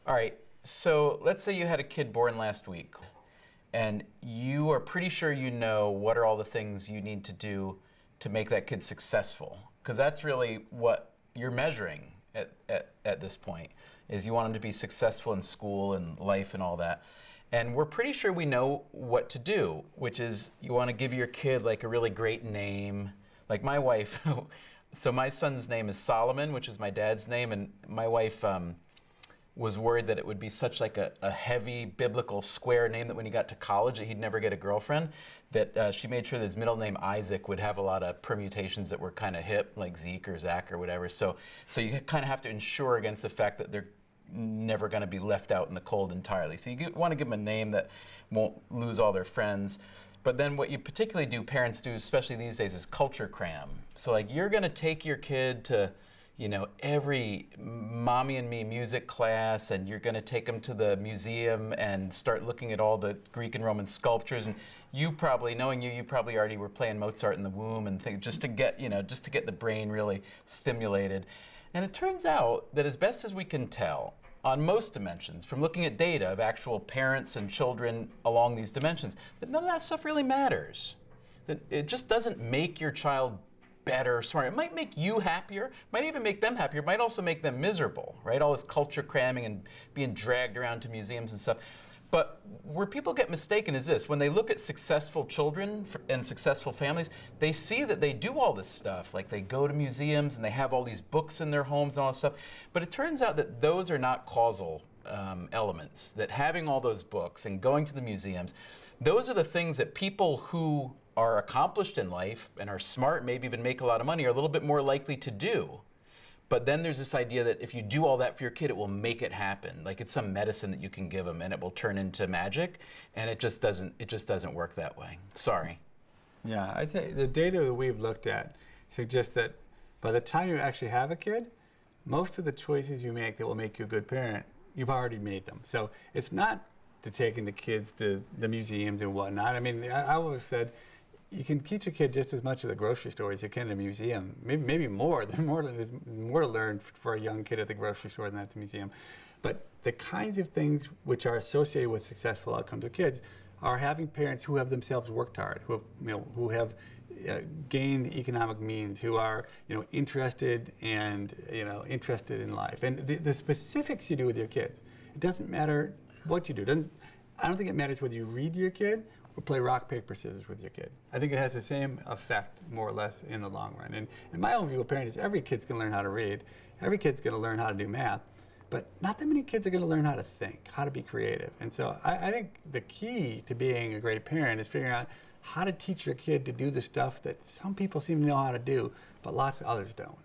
All right, so let's say you had a kid born last week, and you are pretty sure you know what are all the things you need to do to make that kid successful, because that's really what you're measuring at this point, is you want them to be successful in school and life and all that. And we're pretty sure we know what to do, which is you want to give your kid like a really great name. Like my wife, so my son's name is Solomon, which is my dad's name, and my wife was worried that it would be such like a heavy biblical square name that when he got to college that he'd never get a girlfriend, that she made sure that his middle name Isaac would have a lot of permutations that were kind of hip, like Zeke or Zach or whatever. So you kind of have to insure against the fact that they're never going to be left out in the cold entirely. So you want to give them a name that won't lose all their friends. But then what you particularly do, parents do, especially these days, is culture cram. So like you're going to take your kid to, you know, every Mommy and Me music class, and you're going to take them to the museum and start looking at all the Greek and Roman sculptures. And you probably, knowing you probably already were playing Mozart in the womb and things, just to get the brain really stimulated. And it turns out that as best as we can tell, on most dimensions, from looking at data of actual parents and children along these dimensions, that none of that stuff really matters. That it just doesn't make your child better, smarter. It might make you happier, might even make them happier, might also make them miserable, right? All this culture cramming and being dragged around to museums and stuff. But where people get mistaken is this: when they look at successful children and successful families, they see that they do all this stuff, like they go to museums and they have all these books in their homes and all this stuff. But it turns out that those are not causal elements, that having all those books and going to the museums, those are the things that people who are accomplished in life and are smart, maybe even make a lot of money, are a little bit more likely to do. But then there's this idea that if you do all that for your kid, it will make it happen. Like it's some medicine that you can give them and it will turn into magic, and it just doesn't work that way. Sorry. Yeah, I'd say the data that we've looked at suggests that by the time you actually have a kid, most of the choices you make that will make you a good parent, you've already made them. So it's not to taking the kids to the museums and whatnot. I mean, I always said, you can teach a kid just as much at the grocery store as you can at a museum. Maybe more. There's more to learn for a young kid at the grocery store than at the museum. But the kinds of things which are associated with successful outcomes of kids are having parents who have themselves worked hard, who have gained economic means, who are interested in life. And the specifics you do with your kids, it doesn't matter what you do. I don't think it matters whether you read to your kid or play rock, paper, scissors with your kid. I think it has the same effect, more or less, in the long run. And my own view of parenting is every kid's going to learn how to read, every kid's going to learn how to do math, but not that many kids are going to learn how to think, how to be creative. And so I think the key to being a great parent is figuring out how to teach your kid to do the stuff that some people seem to know how to do, but lots of others don't.